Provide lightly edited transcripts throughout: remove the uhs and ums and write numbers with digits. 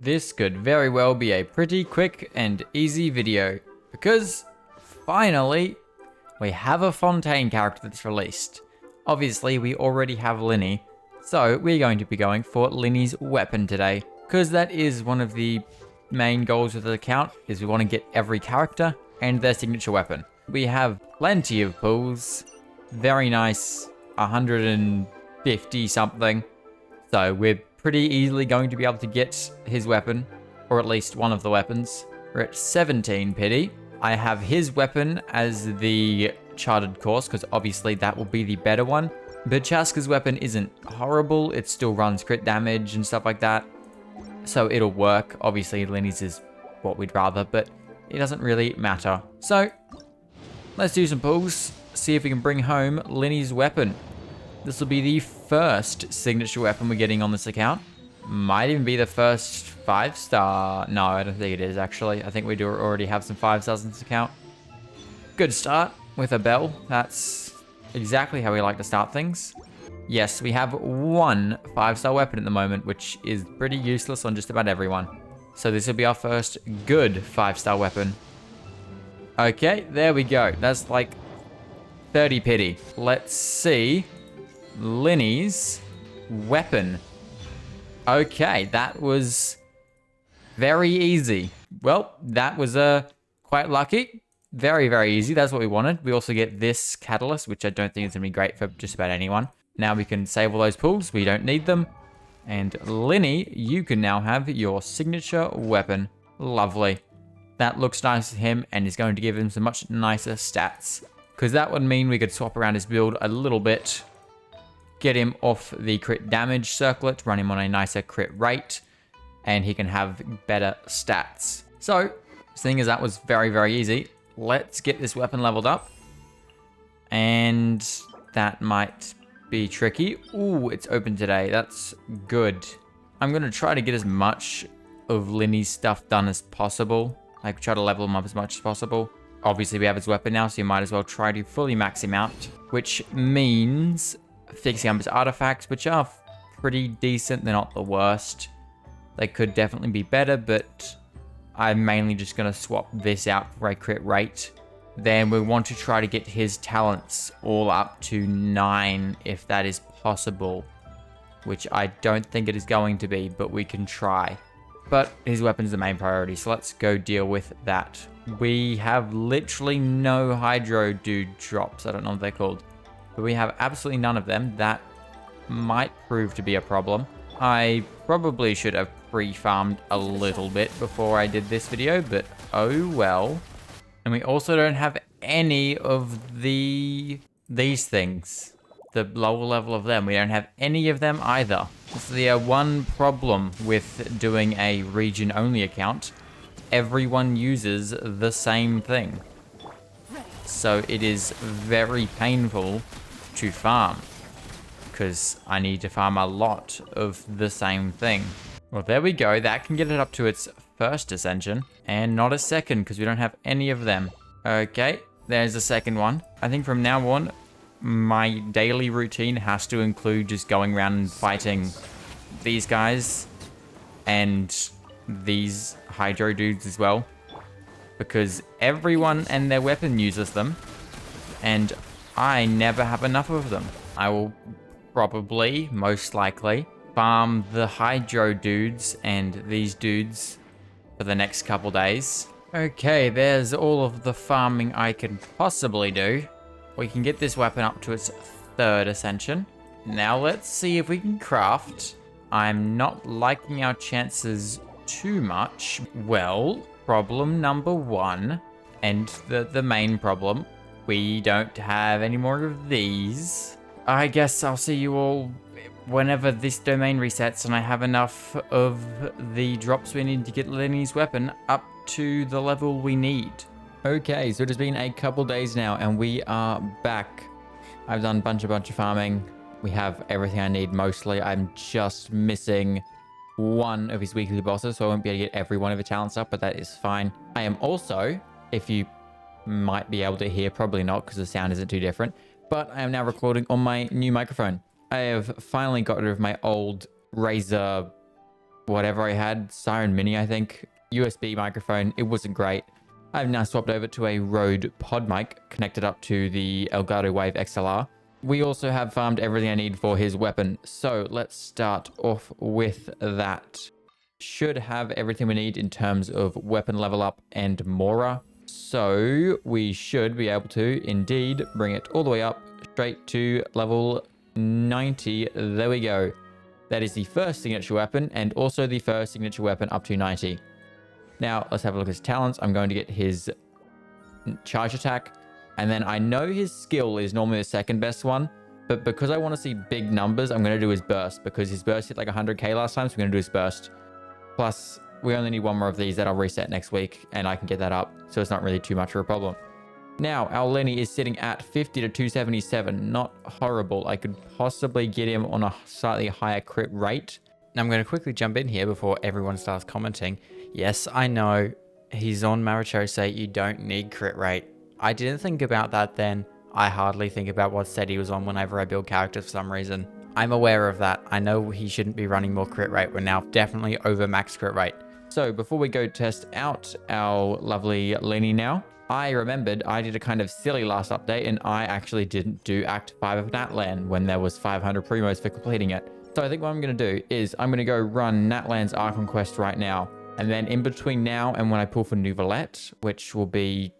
This could very well be a pretty quick and easy video, because finally we have a Fontaine character that's released. Obviously we already have Lyney, so we're going to be going for Lyney's weapon today, because that is one of the main goals of the account, is we want to get every character and their signature weapon. We have plenty of pulls, very nice, 150 something, so we're pretty easily going to be able to get his weapon, or at least one of the weapons. We're at 17 pity. I have his weapon as the charted course, because obviously that will be the better one. But Chaska's weapon isn't horrible, it still runs crit damage and stuff like that, so it'll work. Obviously Lyney's is what we'd rather, but it doesn't really matter. So let's do some pulls, see if we can bring home Lyney's weapon. This will be the first signature weapon we're getting on this account. Might even be the first 5-star. No, I don't think it is actually. I think we do already have some 5-stars in this account. Good start with a bell. That's exactly how we like to start things. Yes, we have one 5-star weapon at the moment, which is pretty useless on just about everyone. So this will be our first good 5-star weapon. Okay, there we go. That's like 30 pity. Let's see Lyney's weapon. Okay, that was very easy. Well, that was quite lucky. Very, very easy. That's what we wanted. We also get this catalyst, which I don't think is going to be great for just about anyone. Now we can save all those pulls. We don't need them. And Lyney, you can now have your signature weapon. Lovely. That looks nice to him and is going to give him some much nicer stats, because that would mean we could swap around his build a little bit. Get him off the crit damage circlet, run him on a nicer crit rate, and he can have better stats. So, seeing as that was very, very easy, let's get this weapon leveled up. And that might be tricky. Ooh, it's open today. That's good. I'm going to try to get as much of Lyney's stuff done as possible. Like, try to level him up as much as possible. Obviously, we have his weapon now, so you might as well try to fully max him out, which means fixing up his artifacts, which are pretty decent. They're not the worst. They could definitely be better, but I'm mainly just going to swap this out for a crit rate. Then we want to try to get his talents all up to 9 if that is possible, which I don't think it is going to be, but we can try. But his weapon's the main priority, so let's go deal with that. We have literally no Hydro Dude drops. I don't know what they're called, but we have absolutely none of them. That might prove to be a problem. I probably should have pre-farmed a little bit before I did this video, but oh well. And we also don't have any of these things. The lower level of them. We don't have any of them either. This is the one problem with doing a region-only account. Everyone uses the same thing. So it is very painful to farm, because I need to farm a lot of the same thing. Well, there we go. That can get it up to its first ascension, and not a second, because we don't have any of them. Okay, there's the second one. I think from now on, my daily routine has to include just going around and fighting these guys and these Hydro dudes as well, because everyone and their weapon uses them, and I never have enough of them. I will probably, most likely, farm the Hydro dudes and these dudes for the next couple days. Okay, there's all of the farming I can possibly do. We can get this weapon up to its third ascension. Now let's see if we can craft. I'm not liking our chances too much. Well, problem number one, and the main problem, we don't have any more of these. I guess I'll see you all whenever this domain resets and I have enough of the drops we need to get Lyney's weapon up to the level we need. Okay, so it has been a couple days now and we are back. I've done a bunch of farming. We have everything I need mostly. I'm just missing one of his weekly bosses, so I won't be able to get every one of the talents up, but that is fine. I am also, if you might be able to hear, probably not because the sound isn't too different, but I am now recording on my new microphone. I have finally got rid of my old Razer whatever I had, Siren Mini, I think, USB microphone. It wasn't great. I've now swapped over to a Rode pod mic connected up to the Elgato Wave XLR. We also have farmed everything I need for his weapon. So let's start off with that. Should have everything we need in terms of weapon level up and Mora. So we should be able to indeed bring it all the way up straight to level 90. There we go. That is the first signature weapon and also the first signature weapon up to 90. Now let's have a look at his talents. I'm going to get his charge attack. And then I know his skill is normally the second best one, but because I want to see big numbers, I'm going to do his burst because his burst hit like 100k last time. So we're going to do his burst. Plus, we only need one more of these that I'll reset next week and I can get that up. So it's not really too much of a problem. Now, our Lyney is sitting at 50 to 277. Not horrible. I could possibly get him on a slightly higher crit rate. Now, I'm going to quickly jump in here before everyone starts commenting. Yes, I know he's on Marichose. You don't need crit rate. I didn't think about that then. I hardly think about what set he was on whenever I build characters for some reason. I'm aware of that. I know he shouldn't be running more crit rate. We're now definitely over max crit rate. So before we go test out our lovely Lyney now, I remembered I did a kind of silly last update and I actually didn't do Act 5 of Natlan when there was 500 primos for completing it. So I think what I'm going to do is I'm going to go run Natlan's Archon quest right now. And then in between now and when I pull for Nouvellette, which will be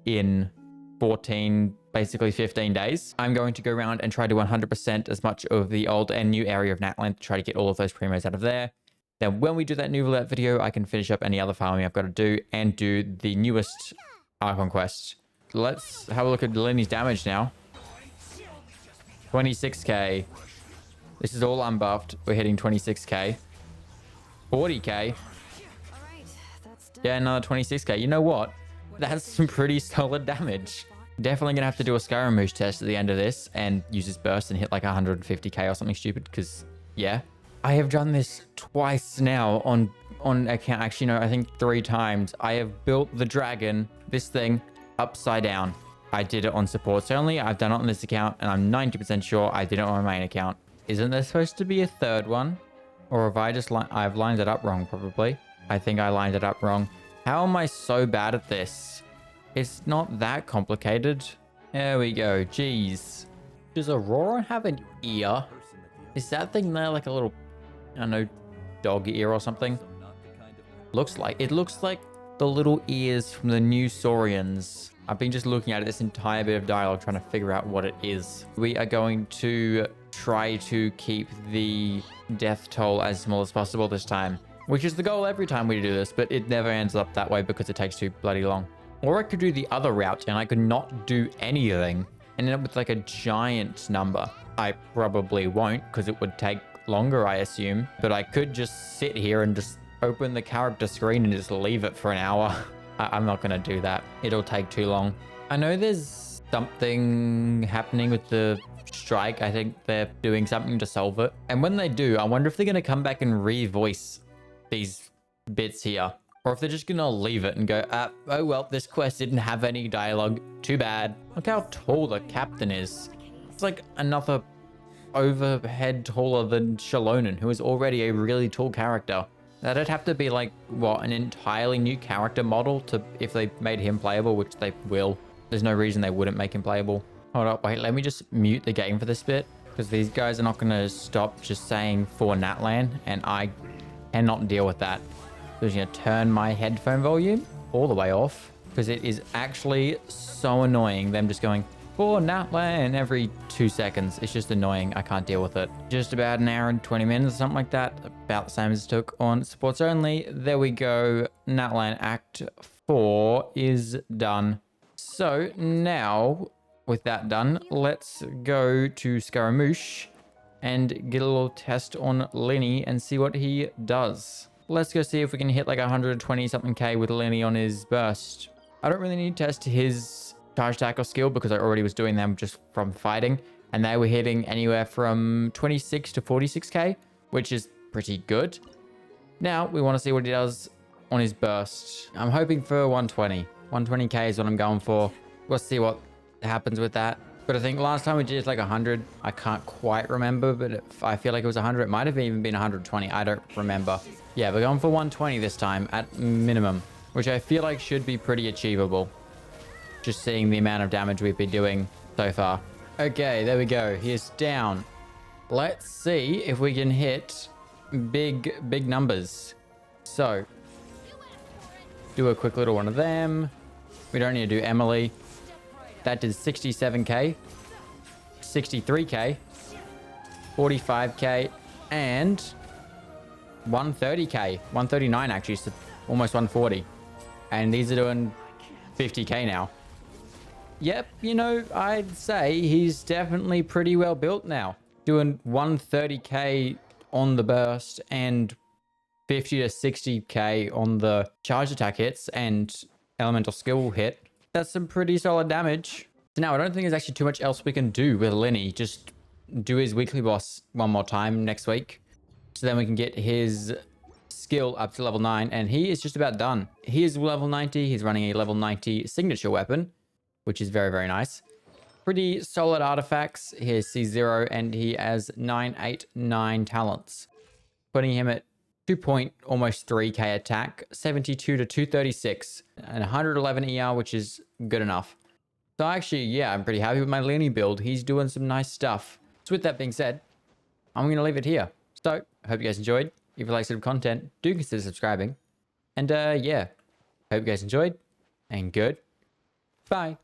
in 14, basically 15 days, I'm going to go around and try to 100% as much of the old and new area of Natlan to try to get all of those primos out of there. Then when we do that Nouvellette video, I can finish up any other farming I've got to do and do the newest Archon quest. Let's have a look at Lyney's damage now. 26k. This is all unbuffed. We're hitting 26k. 40k. Yeah, another 26k. You know what? That's some pretty solid damage. Definitely gonna have to do a Scaramouche test at the end of this and use his burst and hit like 150k or something stupid because, yeah. I have done this twice now on account. Actually, no, I think 3 times. I have built the dragon, this thing, upside down. I did it on supports only. I've done it on this account and I'm 90% sure I did it on my main account. Isn't there supposed to be a third one? Or have I just I've lined it up wrong probably. I think I lined it up wrong. How am I so bad at this? It's not that complicated. There we go. Jeez. Does Aurora have an ear? Is that thing there like a little, I don't know, dog ear or something? It looks like the little ears from the new Saurians. I've been just looking at this entire bit of dialogue trying to figure out what it is. We are going to try to keep the death toll as small as possible this time, which is the goal every time we do this, but it never ends up that way because it takes too bloody long. Or I could do the other route and I could not do anything and end up with like a giant number. I probably won't because it would take longer, I assume, but I could just sit here and just open the character screen and just leave it for an hour. I'm not going to do that. It'll take too long. I know there's something happening with the strike. I think they're doing something to solve it. And when they do, I wonder if they're going to come back and re-voice these bits here. Or if they're just going to leave it and go, oh well, this quest didn't have any dialogue. Too bad. Look how tall the captain is. It's like another overhead taller than Shalonen, who is already a really tall character. That'd have to be like, what, an entirely new character model to if they made him playable, which they will. There's no reason they wouldn't make him playable. Hold up, wait, let me just mute the game for this bit, because these guys are not going to stop just saying for Natlan, and I cannot deal with that. So I'm just going to turn my headphone volume all the way off, because it is actually so annoying, them just going, for Natlan every 2 seconds. It's just annoying. I can't deal with it. Just about an hour and 20 minutes or something like that. About the same as it took on supports only. There we go. Natlan Act 4 is done. So now, with that done, let's go to Scaramouche and get a little test on Lyney and see what he does. Let's go see if we can hit like 120 something K with Lyney on his burst. I don't really need to test his charge attack or skill because I already was doing them just from fighting, and they were hitting anywhere from 26 to 46k, which is pretty good. Now we want to see what he does on his burst. I'm hoping for 120. 120k is what I'm going for. We'll see what happens with that. But I think last time we did like 100. I can't quite remember, but I feel like it was 100. It might have even been 120. I don't remember. Yeah, we're going for 120 this time at minimum, which I feel like should be pretty achievable. Just seeing the amount of damage we've been doing so far. Okay, there we go. He's down. Let's see if we can hit big numbers. So, do a quick little one of them. We don't need to do Emily. That did 67k, 63k, 45k, and 130k, 139 actually, so almost 140. And these are doing 50k now. Yep, you know, I'd say he's definitely pretty well built now. Doing 130k on the burst and 50 to 60k on the charge attack hits and elemental skill hit. That's some pretty solid damage. So now I don't think there's actually too much else we can do with Lyney. Just do his weekly boss one more time next week. So then we can get his skill up to level 9, and he is just about done. He is level 90. He's running a level 90 signature weapon, which is very, very nice. Pretty solid artifacts. Here's C0, and he has 989 talents, putting him at 2.3k attack, 72 to 236, and 111 ER, which is good enough. So actually, yeah, I'm pretty happy with my Lyney build. He's doing some nice stuff. So with that being said, I'm going to leave it here. So, I hope you guys enjoyed. If you like sort of content, do consider subscribing. And yeah, hope you guys enjoyed, and good. Bye.